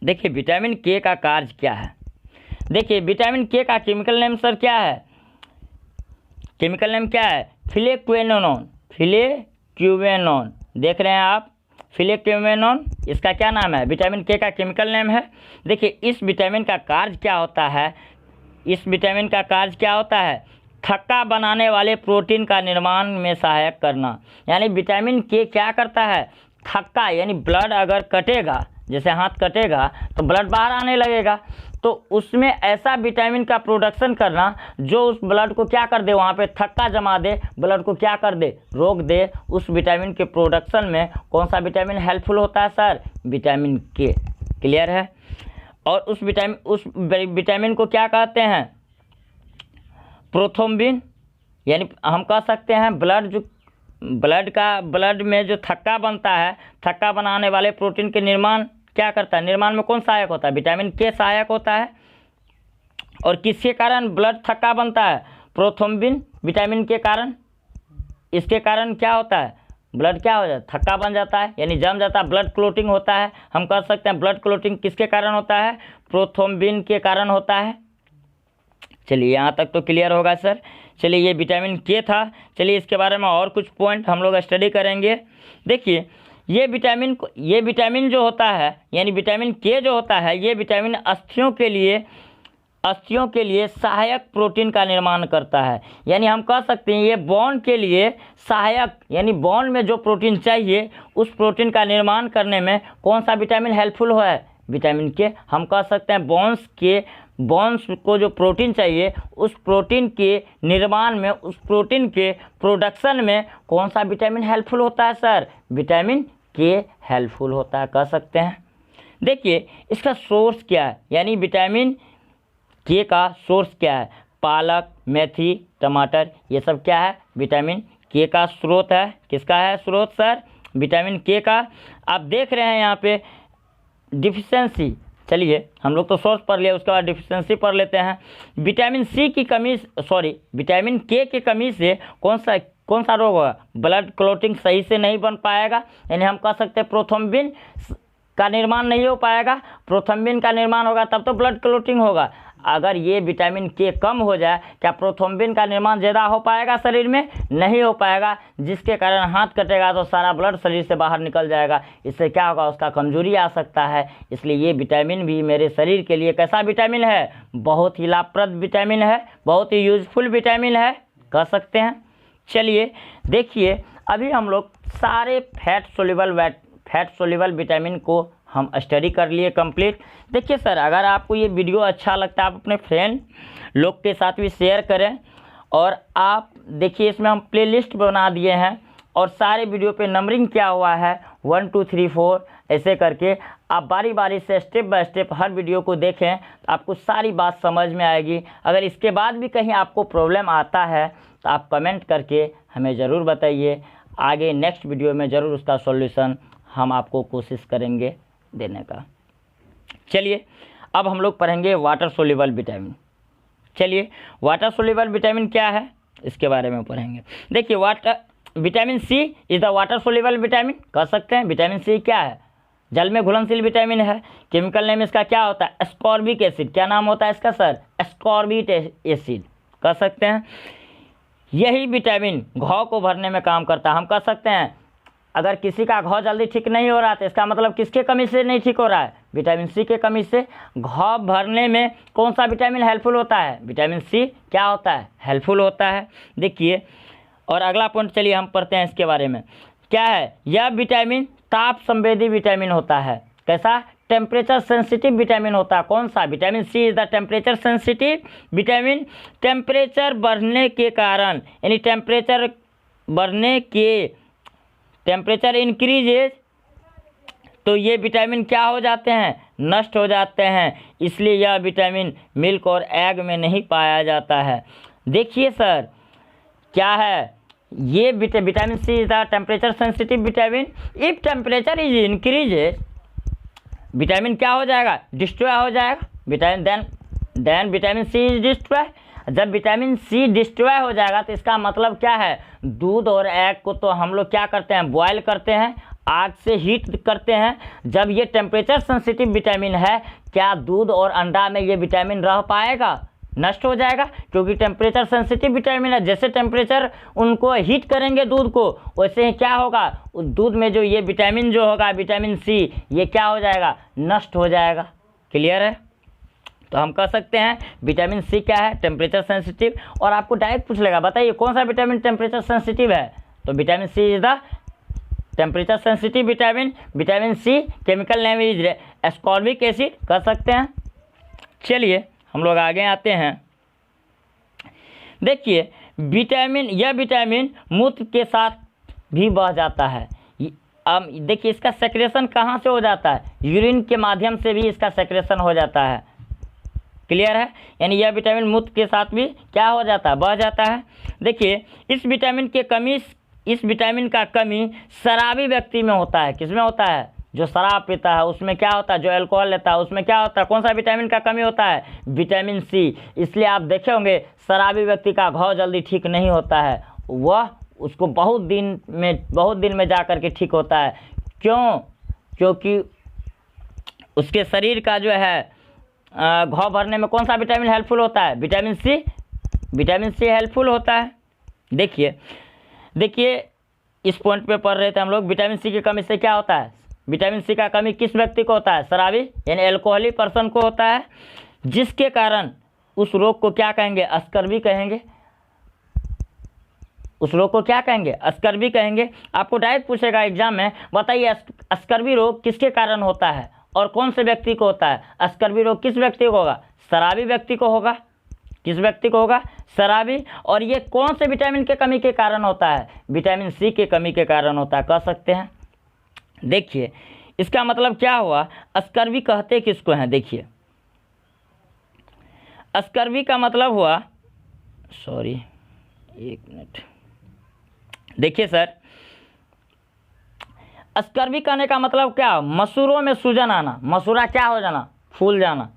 देखिए विटामिन के का कार्य क्या है। देखिए विटामिन के का केमिकल नेम सर क्या है, केमिकल नेम क्या है, फिलेक्वेनोन, फिलेक्वेनोन, देख रहे हैं आप, फिलेक्वेनोन इसका क्या नाम है, विटामिन के का केमिकल नेम है। देखिए इस विटामिन का कार्य क्या होता है, इस विटामिन का कार्य क्या होता है, थक्का बनाने वाले प्रोटीन का निर्माण में सहायक करना। यानी विटामिन के क्या करता है, थक्का यानी ब्लड अगर कटेगा, जैसे हाथ कटेगा तो ब्लड बाहर आने लगेगा, तो उसमें ऐसा विटामिन का प्रोडक्शन करना जो उस ब्लड को क्या कर दे, वहाँ पे थक्का जमा दे, ब्लड को क्या कर दे, रोक दे। उस विटामिन के प्रोडक्शन में कौन सा विटामिन हेल्पफुल होता है सर, विटामिन के। क्लियर है। और उस विटामिन को क्या कहते हैं, प्रोथ्रोम्बिन, यानी हम कह सकते हैं ब्लड में जो थक्का बनता है, थक्का बनाने वाले प्रोटीन के निर्माण क्या करता है, निर्माण में कौन सहायक होता है, विटामिन के सहायक होता है। और किसके कारण ब्लड थक्का बनता है, प्रोथ्रोम्बिन विटामिन के कारण। इसके कारण क्या होता है, ब्लड क्या हो जाता है, थक्का बन जाता है, यानी जम जाता है, ब्लड क्लोटिंग होता है। हम कह सकते हैं ब्लड क्लोटिंग किसके कारण होता है, प्रोथ्रोम्बिन के कारण होता है। चलिए यहाँ तक तो क्लियर होगा सर। चलिए ये विटामिन के था। चलिए इसके बारे में और कुछ पॉइंट हम लोग स्टडी करेंगे। देखिए ये विटामिन जो होता है, यानी विटामिन के जो होता है, ये विटामिन अस्थियों के लिए सहायक प्रोटीन का निर्माण करता है। यानी हम कह सकते हैं ये बोन के लिए सहायक, यानी बोन में जो प्रोटीन चाहिए उस प्रोटीन का निर्माण करने में कौन सा विटामिन हेल्पफुल हो है, विटामिन के। हम कह सकते हैं बोन्स को जो प्रोटीन चाहिए उस प्रोटीन के निर्माण में, उस प्रोटीन के प्रोडक्शन में कौन सा विटामिन हेल्पफुल होता है सर, विटामिन के हेल्पफुल होता है, कह सकते हैं। देखिए इसका सोर्स क्या है, यानी विटामिन के का सोर्स क्या है, पालक, मेथी, टमाटर, ये सब क्या है, विटामिन के का स्रोत है। किसका है स्रोत सर, विटामिन के का। आप देख रहे हैं यहाँ पे डिफिशियंसी, चलिए हम लोग तो सोर्स पढ़ लिया, उसके बाद डिफिशियंसी पढ़ लेते हैं। विटामिन के की कमी से कौन सा रोग होगा, ब्लड क्लोटिंग सही से नहीं बन पाएगा, यानी हम कह सकते हैं प्रोथ्रोम्बिन का निर्माण नहीं हो पाएगा। प्रोथ्रोम्बिन का निर्माण होगा तब तो ब्लड क्लोटिंग होगा। अगर ये विटामिन के कम हो जाए, क्या प्रोथ्रोम्बिन का निर्माण ज़्यादा हो पाएगा शरीर में, नहीं हो पाएगा, जिसके कारण हाथ कटेगा तो सारा ब्लड शरीर से बाहर निकल जाएगा। इससे क्या होगा, उसका कमजोरी आ सकता है। इसलिए ये विटामिन भी मेरे शरीर के लिए कैसा विटामिन है, बहुत ही लाभप्रद विटामिन है, बहुत ही यूजफुल विटामिन है, कह सकते हैं। चलिए देखिए अभी हम लोग सारे फैट सोल्यूबल विटामिन को हम स्टडी कर लिए कंप्लीट। देखिए सर अगर आपको ये वीडियो अच्छा लगता है आप अपने फ्रेंड लोग के साथ भी शेयर करें, और आप देखिए इसमें हम प्लेलिस्ट बना दिए हैं और सारे वीडियो पे नंबरिंग क्या हुआ है 1 2 3 4 ऐसे करके आप बारी बारी से step by step her video को देखें तो आपको सारी बात समझ में आएगी। अगर इसके बाद भी कहीं आपको प्रॉब्लम आता है तो आप कमेंट करके हमें ज़रूर बताइए, आगे नेक्स्ट वीडियो में ज़रूर उसका सॉल्यूशन हम आपको कोशिश करेंगे देने का। चलिए अब हम लोग पढ़ेंगे वाटर सोल्यूबल विटामिन। चलिए वाटर सोल्यूबल विटामिन क्या है इसके बारे में पढ़ेंगे। देखिए vitamin C is the water soluble vitamin, कह सकते हैं। विटामिन सी क्या है, जल में घुलनशील विटामिन है। केमिकल नेम इसका क्या होता है, एस्कॉर्बिक एसिड। क्या नाम होता है इसका सर, एस्कॉर्बिक एसिड, कह सकते हैं। यही विटामिन घाव को भरने में काम करता है। हम कह सकते हैं अगर किसी का घाव जल्दी ठीक नहीं हो रहा तो इसका मतलब किसके कमी से नहीं ठीक हो रहा है? विटामिन सी के कमी से। घाव भरने में कौन सा विटामिन हेल्पफुल होता है? विटामिन सी क्या होता है? हेल्पफुल होता है। देखिए, और अगला पॉइंट चलिए हम पढ़ते हैं इसके बारे में। क्या है? यह विटामिन ताप संवेदी विटामिन होता है। कैसा? टेम्परेचर सेंसिटिव विटामिन होता है। कौन सा? Vitamin C is the temperature sensitive vitamin. Temperature बढ़ने के कारण, यानी टेम्परेचर इंक्रीजेज, तो ये विटामिन क्या हो जाते हैं? नष्ट हो जाते हैं। इसलिए यह विटामिन मिल्क और एग में नहीं पाया जाता है। देखिए सर, क्या है ये? Vitamin C is the temperature sensitive vitamin. If temperature is increases, vitamin क्या हो जाएगा? डिस्ट्रॉय हो जाएगा। Then vitamin C is destroy. जब विटामिन सी डिस्ट्रॉय हो जाएगा तो इसका मतलब क्या है? दूध और एग को तो हम लोग क्या करते हैं? बॉयल करते हैं, आग से हीट करते हैं। जब ये टेम्परेचर सेंसिटिव विटामिन है, क्या दूध और अंडा में ये विटामिन रह पाएगा? नष्ट हो जाएगा, क्योंकि टेम्परेचर सेंसिटिव विटामिन है। जैसे टेम्परेचर उनको हीट करेंगे दूध को, वैसे ही क्या होगा? उस दूध में जो ये विटामिन जो होगा, विटामिन सी, ये क्या हो जाएगा? नष्ट हो जाएगा। क्लियर है? तो हम कह सकते हैं विटामिन सी क्या है? Temperature sensitive. और आपको डायरेक्ट पूछ लेगा, बताइए कौन सा विटामिन टेम्परेचर सेंसिटिव है? तो vitamin C is the temperature sensitive vitamin. Vitamin C chemical name is ascorbic acid, कह सकते हैं। चलिए हम लोग आगे आते हैं। देखिए, यह विटामिन मूत्र के साथ भी बह जाता है। अब देखिए, इसका सेक्रेशन कहाँ से हो जाता है? यूरिन के माध्यम से भी इसका सेक्रेशन हो जाता है। क्लियर है? यानी यह विटामिन मूत्र के साथ भी क्या हो जाता है? बह जाता है। देखिए, इस विटामिन का कमी शराबी व्यक्ति में होता है। किसमें होता है? जो शराब पीता है उसमें क्या होता है? जो अल्कोहल लेता है उसमें क्या होता है? कौन सा विटामिन का कमी होता है? Vitamin C. इसलिए आप देखे होंगे शराबी व्यक्ति का घाव जल्दी ठीक नहीं होता है, वह उसको बहुत दिन में जा कर के ठीक होता है। क्यों? क्योंकि उसके शरीर का जो है घाव भरने में कौन सा विटामिन हेल्पफुल होता है? Vitamin C. Vitamin C helpful होता है। देखिए इस पॉइंट पे पढ़ रहे थे हम लोग। विटामिन सी की कमी से क्या होता है? विटामिन सी का कमी किस व्यक्ति को होता है? शराबी यानी अल्कोहलिक पर्सन को होता है, जिसके कारण उस रोग को क्या कहेंगे? अस्कर्वी कहेंगे। उस रोग को क्या कहेंगे? अस्कर्वी कहेंगे। आपको डायरेक्ट पूछेगा एग्जाम में, बताइए अस्कर्वी रोग किसके कारण होता है और कौन से व्यक्ति को होता है? अस्कर्वी रोग किस व्यक्ति को होगा? शराबी व्यक्ति को होगा। किस व्यक्ति को होगा? शराबी। और ये कौन से विटामिन के कमी के कारण होता है? विटामिन सी के कमी के कारण होता है, कह सकते हैं। देखिए, इसका मतलब क्या हुआ? अस्कर्वी कहते किसको हैं? देखिए, अस्कर्वी का मतलब हुआ, सॉरी एक मिनट, देखिए सर, अस्कर्वी कहने का मतलब क्या? मसूरों में सूजन आना। मसूरा क्या हो जाना? फूल जाना।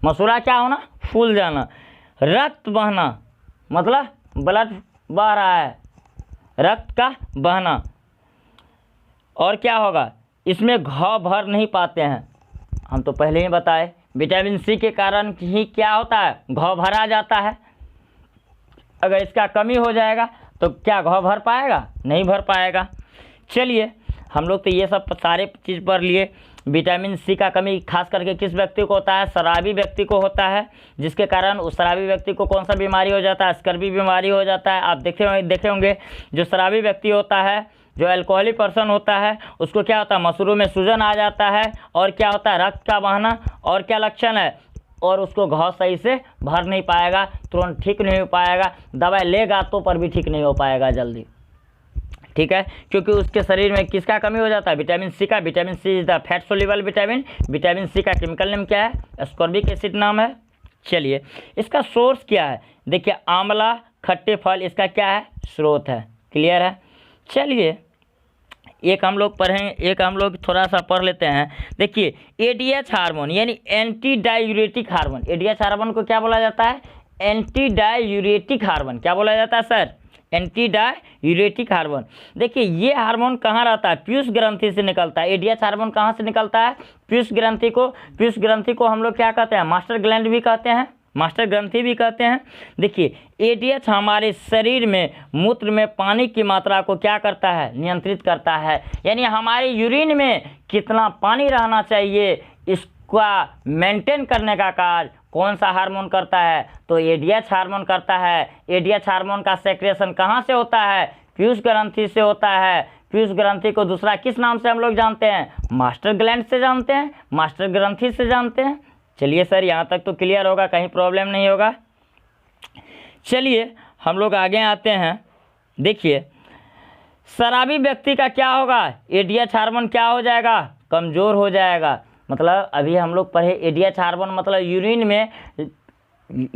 मसूरा क्या होना? फूल जाना। रक्त बहना, मतलब ब्लड बह रहा है, रक्त का बहना। और क्या होगा? इसमें घाव भर नहीं पाते हैं। हम तो पहले ही बताए विटामिन सी के कारण ही क्या होता है? घाव भरा जाता है। अगर इसका कमी हो जाएगा तो क्या घाव भर पाएगा? नहीं भर पाएगा। चलिए, हम लोग तो ये सब सारे चीज़ पढ़ लिए। विटामिन सी का कमी खास करके किस व्यक्ति को होता है? शराबी व्यक्ति को होता है, जिसके कारण उस शराबी व्यक्ति को कौन सा बीमारी हो जाता है? अस्कर्वी बीमारी हो जाता है। आप देखे होंगे जो शराबी व्यक्ति होता है, जो अल्कोहलिक पर्सन होता है, उसको क्या होता है? मसूरों में सूजन आ जाता है। और क्या होता है? रक्त का बहना। और क्या लक्षण है? और उसको घाव सही से भर नहीं पाएगा, तुरंत ठीक नहीं हो पाएगा, दवाई लेगा तो पर भी ठीक नहीं हो पाएगा जल्दी। ठीक है, क्योंकि उसके शरीर में किसका कमी हो जाता है? विटामिन सी का। Vitamin C is the fat soluble vitamin. Vitamin C का केमिकल नेम क्या है? एस्कॉर्बिक एसिड नाम है। चलिए, इसका सोर्स क्या है? देखिए, आंवला, खट्टे फल इसका क्या है? स्रोत है। क्लियर है? चलिए, एक हम लोग थोड़ा सा पढ़ लेते हैं। देखिए, एडीएच हार्मोन यानी anti diuretic hormone. ADH hormone को क्या बोला जाता है? Anti diuretic hormone. क्या बोला जाता है सर? Anti diuretic hormone. देखिए, ये हार्मोन कहाँ रहता है? पीयूष ग्रंथि से निकलता है। एडीएच हार्मोन कहाँ से निकलता है? पीयूष ग्रंथि को हम लोग क्या कहते हैं? मास्टर ग्लैंड भी कहते हैं। मास्टर ग्रंथि भी कहते हैं। देखिए एडीएच हमारे शरीर में मूत्र में पानी की मात्रा को क्या करता है, नियंत्रित करता है। यानी हमारे यूरिन में कितना पानी रहना चाहिए इसका मेंटेन करने का कार्य कौन सा हार्मोन करता है, तो एडीएच हार्मोन करता है। एडीएच हार्मोन का सेक्रेशन कहाँ से होता है, पीयूष ग्रंथि से होता है। पीयूष ग्रंथि को दूसरा किस नाम से हम लोग जानते हैं, मास्टर ग्लैंड से जानते हैं, मास्टर ग्रंथि से जानते हैं। चलिए सर यहाँ तक तो क्लियर होगा, कहीं प्रॉब्लम नहीं होगा। चलिए हम लोग आगे आते हैं। देखिए शराबी व्यक्ति का क्या होगा, एडीएच हार्मोन क्या हो जाएगा, कमज़ोर हो जाएगा। मतलब अभी हम लोग पढ़े एडीएच हार्मोन मतलब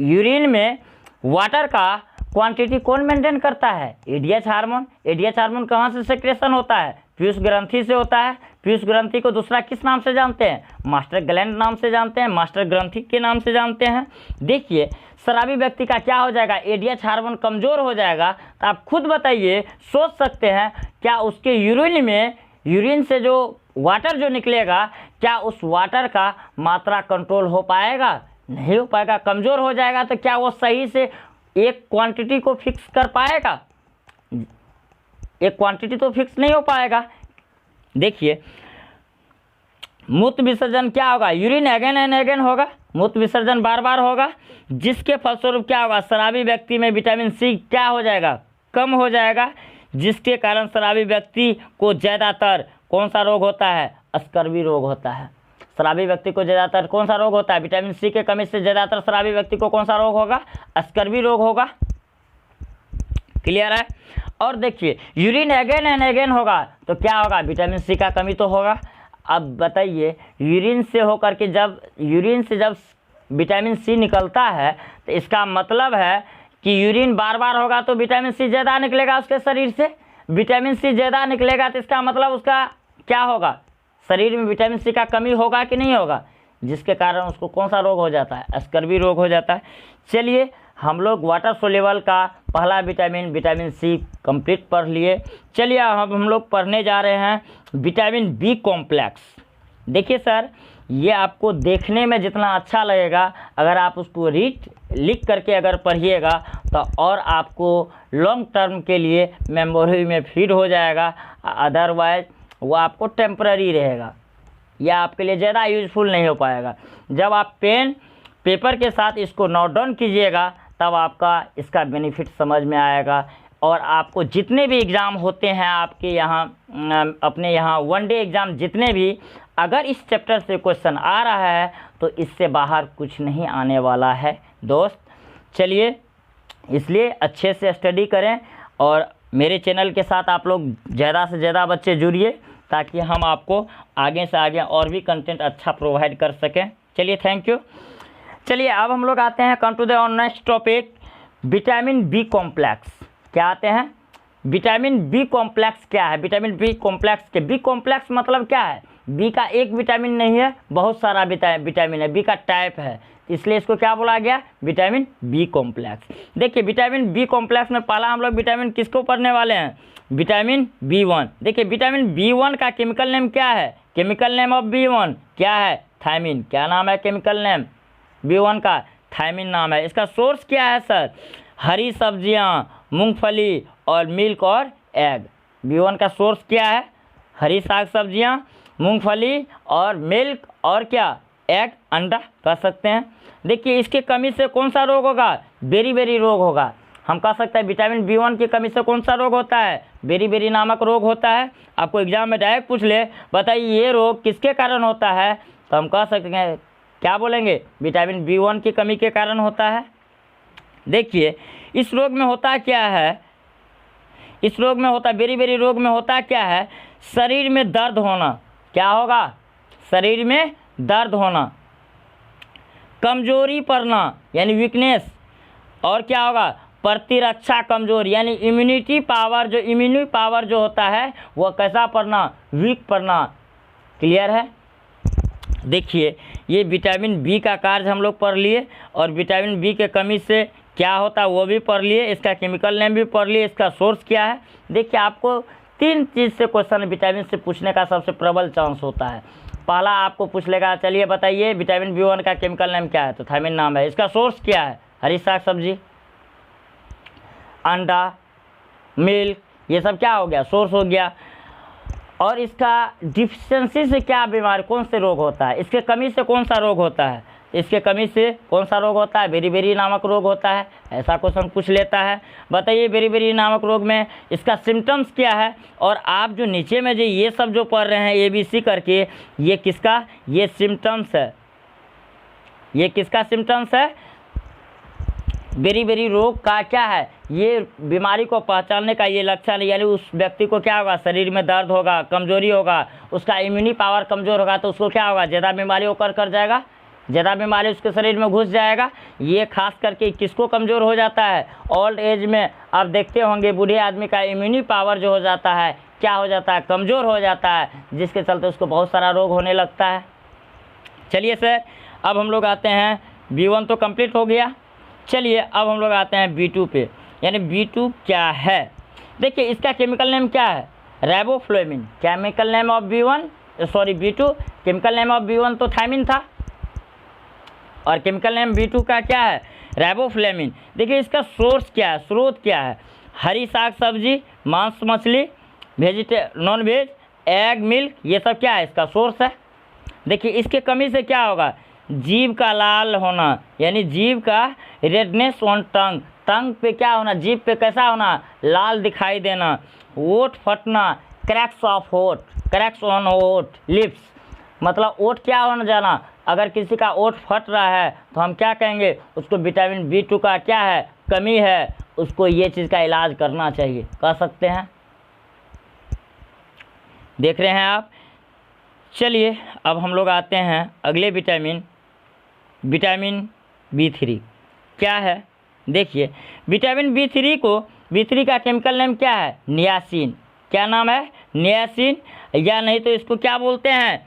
यूरिन में वाटर का क्वांटिटी कौन मेंटेन करता है, एडीएच हार्मोन। एडीएच हार्मोन कहाँ से सेक्रेशन होता है, पीयूष ग्रंथि से होता है। पीयूष ग्रंथि को दूसरा किस नाम से जानते हैं, मास्टर ग्लैंड नाम से जानते हैं, मास्टर ग्रंथि के नाम से जानते हैं। देखिए शराबी व्यक्ति का क्या हो जाएगा, एडीएच हार्मोन कमज़ोर हो जाएगा। तो आप खुद बताइए, सोच सकते हैं क्या उसके यूरिन से जो वाटर जो निकलेगा, क्या उस वाटर का मात्रा कंट्रोल हो पाएगा, नहीं हो पाएगा, कमज़ोर हो जाएगा। तो क्या वो सही से एक क्वांटिटी को फिक्स कर पाएगा, एक क्वांटिटी तो फिक्स नहीं हो पाएगा। देखिए मूत्र विसर्जन क्या होगा, यूरिन अगेन एंड अगेन होगा, मूत्र विसर्जन बार बार होगा, जिसके फलस्वरूप क्या होगा, शराबी व्यक्ति में विटामिन सी क्या हो जाएगा, कम हो जाएगा, जिसके कारण शराबी व्यक्ति को ज़्यादातर कौन सा रोग होता है, स्कर्वी रोग होता है। शराबी व्यक्ति को ज़्यादातर कौन सा रोग होता है, विटामिन सी के कमी से ज़्यादातर शराबी व्यक्ति को कौन सा रोग होगा, स्कर्वी रोग होगा। क्लियर है। और देखिए यूरिन अगेन एंड अगेन होगा तो क्या होगा, विटामिन सी का कमी तो होगा। अब बताइए यूरिन से जब विटामिन सी निकलता है तो इसका मतलब है कि यूरिन बार बार होगा तो विटामिन सी ज़्यादा निकलेगा उसके शरीर से। विटामिन सी ज़्यादा निकलेगा तो इसका मतलब उसका क्या होगा, शरीर में विटामिन सी का कमी होगा कि नहीं होगा, जिसके कारण उसको कौन सा रोग हो जाता है, स्कर्वी रोग हो जाता है। चलिए हम लोग वाटर सोल्यूबल का पहला विटामिन सी कंप्लीट पढ़ लिए। चलिए अब हम लोग पढ़ने जा रहे हैं विटामिन बी कॉम्प्लेक्स। देखिए सर ये आपको देखने में जितना अच्छा लगेगा, अगर आप उसको लिख करके अगर पढ़िएगा तो और आपको लॉन्ग टर्म के लिए मेमोरी में फीड हो जाएगा, अदरवाइज वो आपको टेम्पररी रहेगा या आपके लिए ज़्यादा यूजफुल नहीं हो पाएगा। जब आप पेन पेपर के साथ इसको नोट डाउन कीजिएगा तब आपका इसका बेनिफिट समझ में आएगा। और आपको जितने भी एग्ज़ाम होते हैं आपके यहाँ अपने यहाँ वन डे एग्ज़ाम जितने भी, अगर इस चैप्टर से क्वेश्चन आ रहा है तो इससे बाहर कुछ नहीं आने वाला है दोस्त। चलिए इसलिए अच्छे से स्टडी करें और मेरे चैनल के साथ आप लोग ज़्यादा से ज़्यादा बच्चे जुड़िए ताकि हम आपको आगे से आगे और भी कंटेंट अच्छा प्रोवाइड कर सकें। चलिए थैंक यू। चलिए अब हम लोग आते हैं come to the next topic, vitamin B complex. क्या आते हैं, विटामिन बी कॉम्प्लेक्स क्या है, विटामिन बी कॉम्प्लेक्स के बी कॉम्प्लेक्स मतलब क्या है, बी का एक विटामिन नहीं है, बहुत सारा विटामिन है, बी का टाइप है, इसलिए इसको क्या बोला गया, विटामिन बी कॉम्प्लेक्स। देखिए विटामिन बी कॉम्प्लेक्स में पहला हम लोग विटामिन किसको पढ़ने वाले हैं, विटामिन B1। देखिए विटामिन B1 का केमिकल नेम क्या है, केमिकल नेम ऑफ B1 क्या है, थायमिन। क्या नाम है केमिकल नेम B1 का, थायमिन नाम है। इसका सोर्स क्या है सर, हरी सब्जियां, मूंगफली और मिल्क और एग। B1 का सोर्स क्या है, हरी साग सब्जियां, मूंगफली और मिल्क और क्या, एग, अंडा कह सकते हैं। देखिए इसकी कमी से कौन सा रोग होगा, बेरी रोग होगा। हम कह सकते हैं विटामिन B1 की कमी से कौन सा रोग होता है, बेरी नामक रोग होता है। आपको एग्जाम में डायरेक्ट पूछ ले, बताइए ये रोग किसके कारण होता है, तो हम कह सकते हैं क्या बोलेंगे, विटामिन B1 की कमी के कारण होता है। देखिए इस रोग में होता क्या है, इस रोग में होता बेरी रोग में होता क्या है, शरीर में दर्द होना। क्या होगा, शरीर में दर्द होना, कमजोरी पड़ना यानी वीकनेस, और क्या होगा, प्रतिरक्षा कमजोर यानी इम्यूनिटी पावर जो होता है वह कैसा पड़ना, वीक पड़ना। क्लियर है। देखिए ये विटामिन बी का कार्य हम लोग पढ़ लिए और विटामिन बी के कमी से क्या होता है वो भी पढ़ लिए, इसका केमिकल नेम भी पढ़ लिए, इसका सोर्स क्या है। देखिए आपको 3 चीज़ से क्वेश्चन विटामिन से पूछने का सबसे प्रबल चांस होता है। पहला आपको पूछ लेगा, चलिए बताइए विटामिन B1 का केमिकल नेम क्या है, तो थायमिन नाम है। इसका सोर्स क्या है, हरी साग सब्जी, अंडा, मिल्क, ये सब क्या हो गया, सोर्स हो गया। और इसका डिफिशियंसी से क्या बीमारी, कौन से रोग होता है, इसके कमी से कौन सा रोग होता है, इसके कमी से कौन सा रोग होता है, बेरी नामक रोग होता है। ऐसा क्वेश्चन पूछ लेता है। बताइए बेरी नामक रोग में इसका सिम्टम्स क्या है। और आप जो नीचे में जो ये सब जो पढ़ रहे हैं ABC करके, ये किसका, ये सिम्टम्स है, ये किसका सिम्टम्स है, बेरी रोग का क्या है, ये बीमारी को पहचानने का ये लक्षण है। यानी उस व्यक्ति को क्या होगा, शरीर में दर्द होगा, कमजोरी होगा, उसका इम्यूनी पावर कमज़ोर होगा, तो उसको क्या होगा, ज़्यादा बीमारी होकर कर जाएगा, ज़्यादा बीमारी उसके शरीर में घुस जाएगा। ये खास करके किसको कमज़ोर हो जाता है, ओल्ड एज में आप देखते होंगे बूढ़े आदमी का इम्यूनी पावर जो हो जाता है, क्या हो जाता है, कमज़ोर हो जाता है, जिसके चलते उसको बहुत सारा रोग होने लगता है। चलिए सर, अब हम लोग आते हैं, B1 तो कंप्लीट हो गया। चलिए अब हम लोग आते हैं B2 पे। यानी B2 क्या है, देखिए इसका केमिकल नेम क्या है, riboflavin. Chemical name of B2, chemical name of B1 तो थायमिन था, और केमिकल नेम B2 का क्या है, राइबोफ्लेविन। देखिए इसका सोर्स क्या है, स्रोत क्या है, हरी साग सब्जी, मांस मछली, नॉन वेज, एग, मिल्क, ये सब क्या है, इसका सोर्स है। देखिए इसके कमी से क्या होगा, जीभ का लाल होना, यानी जीभ का रेडनेस ऑन टंग, टंग पे क्या होना, जीभ पे कैसा होना, लाल दिखाई देना, ओठ फटना, क्रैक्स ऑन ओठ, लिप्स, मतलब ओठ क्या होना जाना, अगर किसी का ओठ फट रहा है तो हम क्या कहेंगे, उसको विटामिन B2 का क्या है, कमी है, उसको ये चीज़ का इलाज करना चाहिए, कह सकते हैं। देख रहे हैं आप। चलिए अब हम लोग आते हैं अगले विटामिन B3 क्या है। देखिए विटामिन B3 का केमिकल नेम क्या है, नियासिन। क्या नाम है, नियासिन, या नहीं तो इसको क्या बोलते हैं,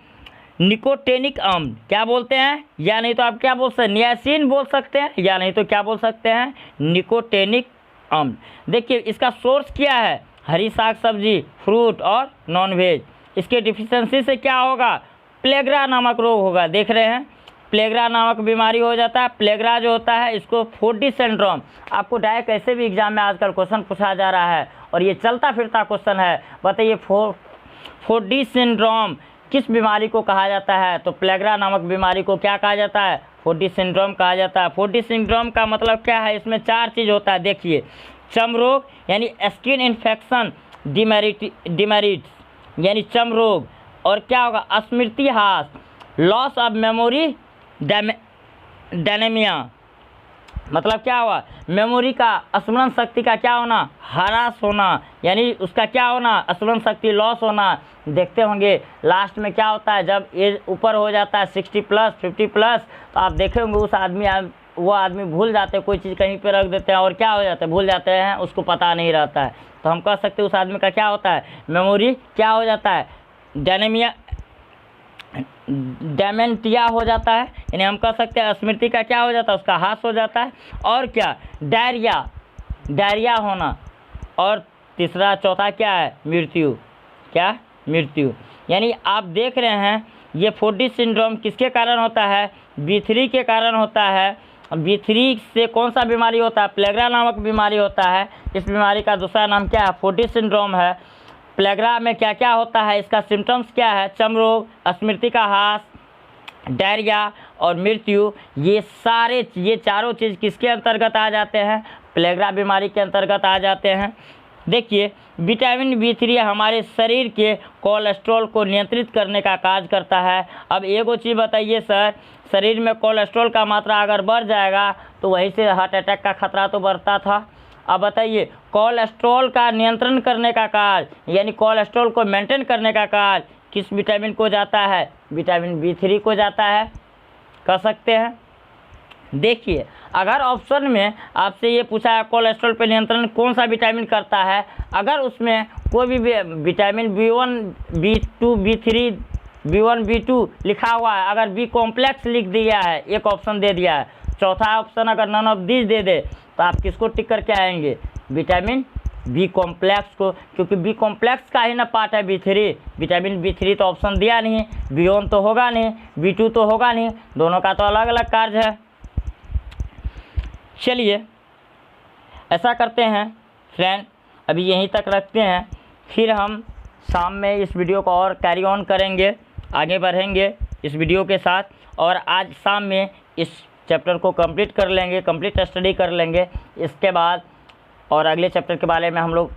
निकोटेनिक अम्ल। क्या बोलते हैं, या नहीं तो आप क्या बोल सकते हैं, नियासिन बोल सकते हैं, या नहीं तो क्या बोल सकते हैं, निकोटेनिक अम्ल। देखिए इसका सोर्स क्या है, हरी साग सब्जी, फ्रूट और नॉन वेज। इसके डिफिशियंसी से क्या होगा, प्लेग्रा नामक रोग होगा। देख रहे हैं, प्लेग्रा नामक बीमारी हो जाता है। प्लेग्रा जो होता है इसको 4D सिंड्रोम, आपको डायरेक्ट ऐसे भी एग्जाम में आजकल क्वेश्चन पूछा जा रहा है, और ये चलता फिरता क्वेश्चन है। बताइए 4D सिंड्रोम किस बीमारी को कहा जाता है, तो प्लेग्रा नामक बीमारी को क्या कहा जाता है, 4D सिंड्रोम कहा जाता है। 4D सिंड्रोम का मतलब क्या है, इसमें 4 चीज़ होता है। देखिए चर्म रोग यानी स्किन इन्फेक्शन, डिमेरिट्स यानी चर्म रोग, और क्या होगा, स्मृति ह्रास, लॉस ऑफ मेमोरी, डायनेमिया, मतलब क्या हुआ, मेमोरी का, स्मरण शक्ति का क्या होना, ह्रास होना, यानी उसका क्या होना, स्मरण शक्ति लॉस होना। देखते होंगे लास्ट में क्या होता है, जब एज ऊपर हो जाता है 60 प्लस 50 प्लस, तो आप देखे होंगे वो आदमी भूल जाते हैं, कोई चीज़ कहीं पे रख देते हैं और क्या हो जाता है, भूल जाते हैं, उसको पता नहीं रहता है। तो हम कह सकते हैं उस आदमी का क्या होता है, मेमोरी क्या हो जाता है, डेमेंटिया हो जाता है, यानी हम कह सकते हैं स्मृति का क्या हो जाता है, उसका ह्रास हो जाता है। और क्या, डायरिया होना। और तीसरा चौथा क्या है, मृत्यु। यानी आप देख रहे हैं ये 4D सिंड्रोम किसके कारण होता है, B3 के कारण होता है। B3 से कौन सा बीमारी होता है, प्लेग्रा नामक बीमारी होता है। इस बीमारी का दूसरा नाम क्या है, 4D सिंड्रोम है। प्लेग्रा में क्या क्या होता है, इसका सिम्टम्स क्या है, चर्म रोग, स्मृति का ह्रास, डायरिया और मृत्यु। ये चारों चीज़ किसके अंतर्गत आ जाते हैं, प्लेग्रा बीमारी के अंतर्गत आ जाते हैं। देखिए विटामिन B3 हमारे शरीर के कोलेस्ट्रॉल को नियंत्रित करने का कार्य करता है। अब एगो चीज़ बताइए सर, शरीर में कोलेस्ट्रॉल का मात्रा अगर बढ़ जाएगा तो वहीं से हार्ट अटैक का खतरा तो बढ़ता था। अब बताइए कोलेस्ट्रॉल का नियंत्रण करने का कार्य, यानी कोलेस्ट्रॉल को मेंटेन करने का कार्य किस विटामिन को जाता है, विटामिन B3 को जाता है, कह सकते हैं। देखिए अगर ऑप्शन में आपसे ये पूछा है कोलेस्ट्रॉल पे नियंत्रण कौन सा विटामिन करता है, अगर उसमें कोई भी vitamin B1, B2, B3, B1, B2 लिखा हुआ है, अगर B कॉम्प्लेक्स लिख दिया है, एक ऑप्शन दे दिया है, चौथा ऑप्शन अगर नन ऑफ दिस दे दे, तो आप किसको टिक करके आएंगे, विटामिन बी कॉम्प्लेक्स को, क्योंकि बी कॉम्प्लेक्स का ही ना पार्ट है B3। विटामिन B3 तो ऑप्शन दिया नहीं, B1 तो होगा नहीं, B2 तो होगा नहीं, दोनों का तो अलग अलग कार्य है। चलिए ऐसा करते हैं फ्रेंड, अभी यहीं तक रखते हैं, फिर हम शाम में इस वीडियो को और कैरी ऑन करेंगे, आगे बढ़ेंगे इस वीडियो के साथ, और आज शाम में इस चैप्टर को कंप्लीट कर लेंगे, कंप्लीट स्टडी कर लेंगे। इसके बाद और अगले चैप्टर के बारे में हम लोग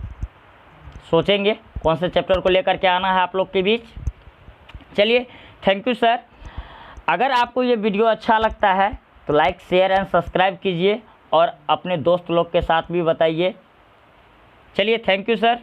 सोचेंगे कौन से चैप्टर को लेकर के आना है आप लोग के बीच। चलिए थैंक यू सर। अगर आपको ये वीडियो अच्छा लगता है तो लाइक शेयर एंड सब्सक्राइब कीजिए और अपने दोस्त लोग के साथ भी बताइए। चलिए थैंक यू सर।